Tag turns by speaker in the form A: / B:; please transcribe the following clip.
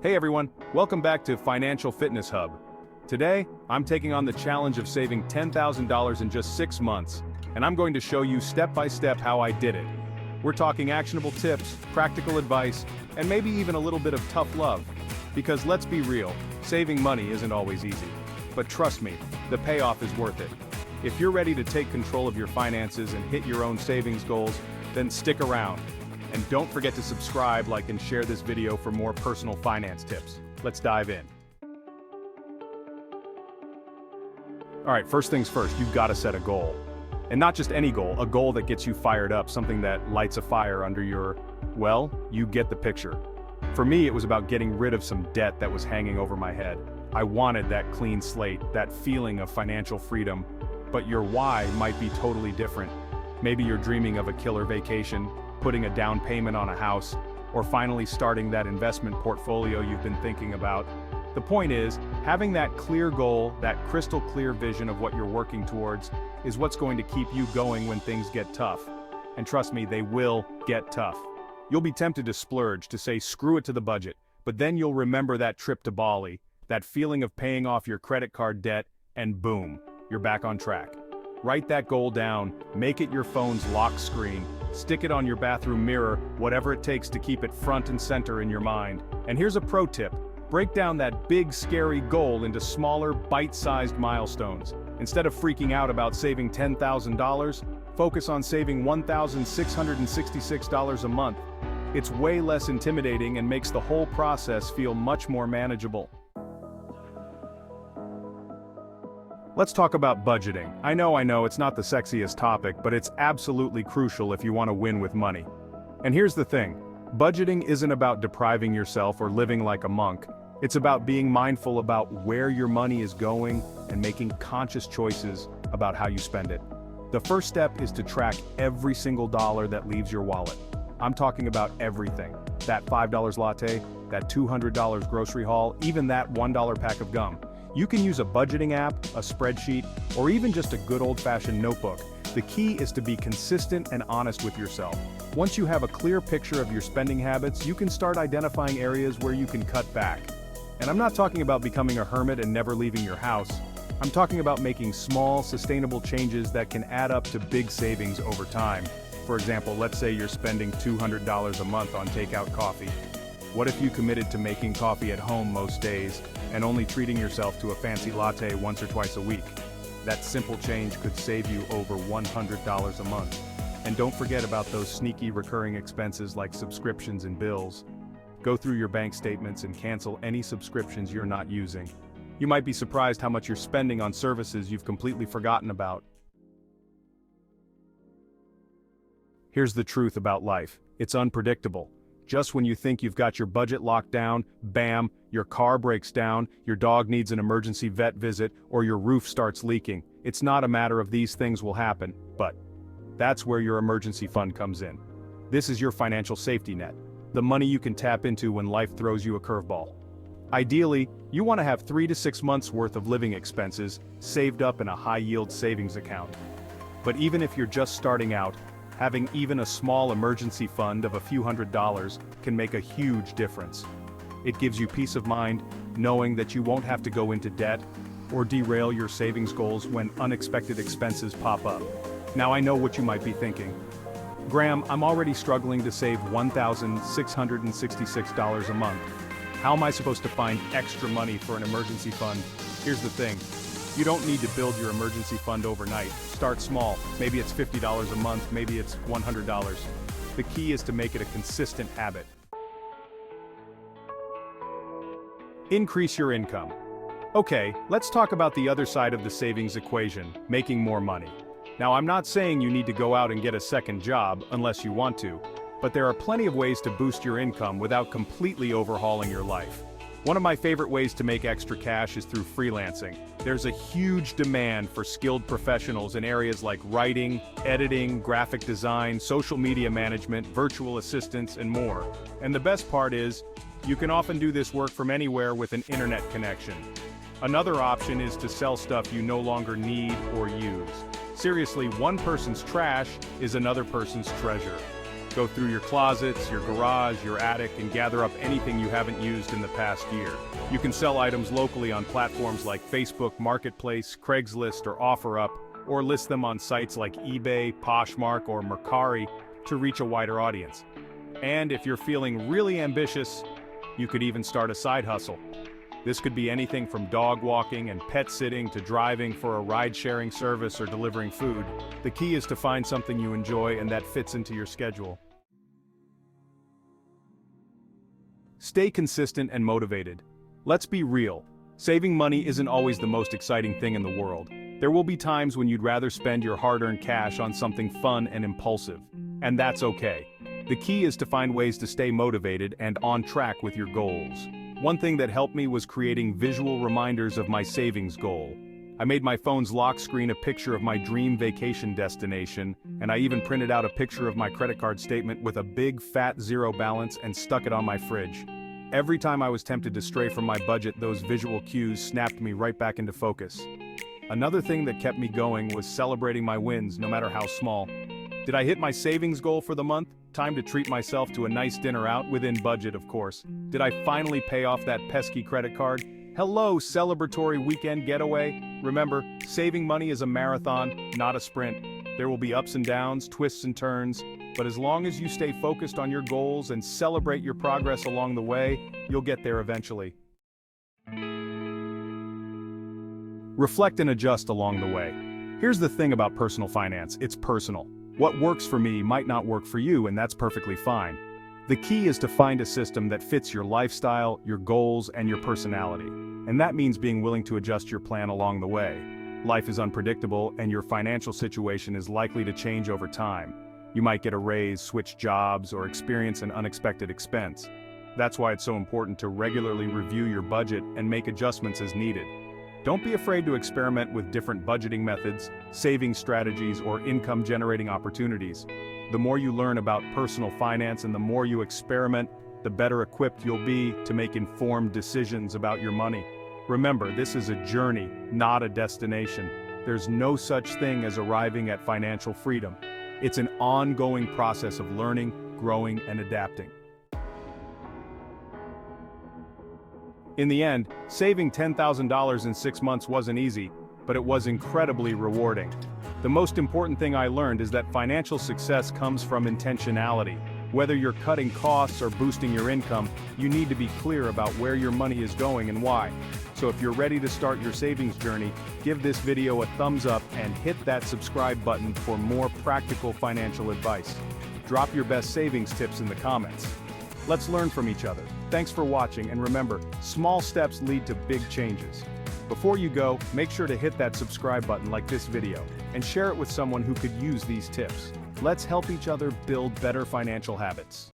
A: Hey everyone, welcome back to Financial Fitness Hub. Today, I'm taking on the challenge of saving $10,000 in just 6 months, and I'm going to show you step by step how I did it. We're talking actionable tips, practical advice, and maybe even a little bit of tough love. Because let's be real, saving money isn't always easy. But trust me, the payoff is worth it. If you're ready to take control of your finances and hit your own savings goals, then stick around. And don't forget to subscribe, like, and share this video for more personal finance tips. Let's dive in. Alright, first things first, you've got to set a goal. And not just any goal, a goal that gets you fired up, something that lights a fire under your, well, you get the picture. For me, it was about getting rid of some debt that was hanging over my head. I wanted that clean slate, that feeling of financial freedom. But your why might be totally different. Maybe you're dreaming of a killer vacation, putting a down payment on a house, or finally starting that investment portfolio you've been thinking about. The point is, having that clear goal, that crystal clear vision of what you're working towards, is what's going to keep you going when things get tough. And trust me, they will get tough. You'll be tempted to splurge, to say screw it to the budget, but then you'll remember that trip to Bali, that feeling of paying off your credit card debt, and boom, you're back on track. Write that goal down, make it your phone's lock screen, stick it on your bathroom mirror, whatever it takes to keep it front and center in your mind. And here's a pro tip. Break down that big, scary goal into smaller, bite-sized milestones. Instead of freaking out about saving $10,000, focus on saving $1,666 a month. It's way less intimidating and makes the whole process feel much more manageable. Let's talk about budgeting. I know it's not the sexiest topic, but it's absolutely crucial if you want to win with money. And here's the thing, budgeting isn't about depriving yourself or living like a monk. It's about being mindful about where your money is going and making conscious choices about how you spend it. The first step is to track every single dollar that leaves your wallet. I'm talking about everything. That $5 latte, that $200 grocery haul, even that $1 pack of gum. You can use a budgeting app, a spreadsheet, or even just a good old-fashioned notebook. The key is to be consistent and honest with yourself. Once you have a clear picture of your spending habits, you can start identifying areas where you can cut back. And I'm not talking about becoming a hermit and never leaving your house. I'm talking about making small, sustainable changes that can add up to big savings over time. For example, let's say you're spending $200 a month on takeout coffee. What if you committed to making coffee at home most days and only treating yourself to a fancy latte once or twice a week? That simple change could save you over $100 a month. And don't forget about those sneaky recurring expenses like subscriptions and bills. Go through your bank statements and cancel any subscriptions you're not using. You might be surprised how much you're spending on services you've completely forgotten about. Here's the truth about life. It's unpredictable. Just when you think you've got your budget locked down, bam, your car breaks down, your dog needs an emergency vet visit, or your roof starts leaking. It's not a matter of these things will happen, but that's where your emergency fund comes in. This is your financial safety net, the money you can tap into when life throws you a curveball. Ideally, you want to have 3 to 6 months worth of living expenses saved up in a high-yield savings account. But even if you're just starting out, having even a small emergency fund of a few $100s can make a huge difference. It gives you peace of mind, knowing that you won't have to go into debt or derail your savings goals when unexpected expenses pop up. Now I know what you might be thinking. Graham, I'm already struggling to save $1,666 a month. How am I supposed to find extra money for an emergency fund? Here's the thing. You don't need to build your emergency fund overnight. Start small. Maybe it's $50 a month, maybe it's $100. The key is to make it a consistent habit. Increase your income. Okay, let's talk about the other side of the savings equation, making more money. Now, I'm not saying you need to go out and get a second job unless you want to, but there are plenty of ways to boost your income without completely overhauling your life. One of my favorite ways to make extra cash is through freelancing. There's a huge demand for skilled professionals in areas like writing, editing, graphic design, social media management, virtual assistants, and more. And the best part is, you can often do this work from anywhere with an internet connection. Another option is to sell stuff you no longer need or use. Seriously, one person's trash is another person's treasure. Go through your closets, your garage, your attic, and gather up anything you haven't used in the past year. You can sell items locally on platforms like Facebook Marketplace, Craigslist, or OfferUp, or list them on sites like eBay, Poshmark, or Mercari to reach a wider audience. And if you're feeling really ambitious, you could even start a side hustle. This could be anything from dog walking and pet sitting to driving for a ride-sharing service or delivering food. The key is to find something you enjoy and that fits into your schedule. Stay consistent and motivated. Let's be real. Saving money isn't always the most exciting thing in the world. There will be times when you'd rather spend your hard-earned cash on something fun and impulsive. And that's okay. The key is to find ways to stay motivated and on track with your goals. One thing that helped me was creating visual reminders of my savings goal. I made my phone's lock screen a picture of my dream vacation destination, and I even printed out a picture of my credit card statement with a big fat zero balance and stuck it on my fridge. Every time I was tempted to stray from my budget, those visual cues snapped me right back into focus. Another thing that kept me going was celebrating my wins, no matter how small. Did I hit my savings goal for the month? Time to treat myself to a nice dinner out, within budget of course. Did I finally pay off that pesky credit card? Hello, celebratory weekend getaway. Remember, saving money is a marathon, not a sprint. There will be ups and downs, twists and turns, but as long as you stay focused on your goals and celebrate your progress along the way, you'll get there eventually. Reflect and adjust along the way. Here's the thing about personal finance, it's personal. What works for me might not work for you, and that's perfectly fine. The key is to find a system that fits your lifestyle, your goals, and your personality. And that means being willing to adjust your plan along the way. Life is unpredictable, and your financial situation is likely to change over time. You might get a raise, switch jobs, or experience an unexpected expense. That's why it's so important to regularly review your budget and make adjustments as needed. Don't be afraid to experiment with different budgeting methods, saving strategies, or income-generating opportunities. The more you learn about personal finance and the more you experiment, the better equipped you'll be to make informed decisions about your money. Remember, this is a journey, not a destination. There's no such thing as arriving at financial freedom. It's an ongoing process of learning, growing, and adapting. In the end, saving $10,000 in 6 months wasn't easy, but it was incredibly rewarding. The most important thing I learned is that financial success comes from intentionality. Whether you're cutting costs or boosting your income, you need to be clear about where your money is going and why. So if you're ready to start your savings journey, give this video a thumbs up and hit that subscribe button for more practical financial advice. Drop your best savings tips in the comments. Let's learn from each other. Thanks for watching, and remember, small steps lead to big changes. Before you go, make sure to hit that subscribe button like this video, and share it with someone who could use these tips. Let's help each other build better financial habits.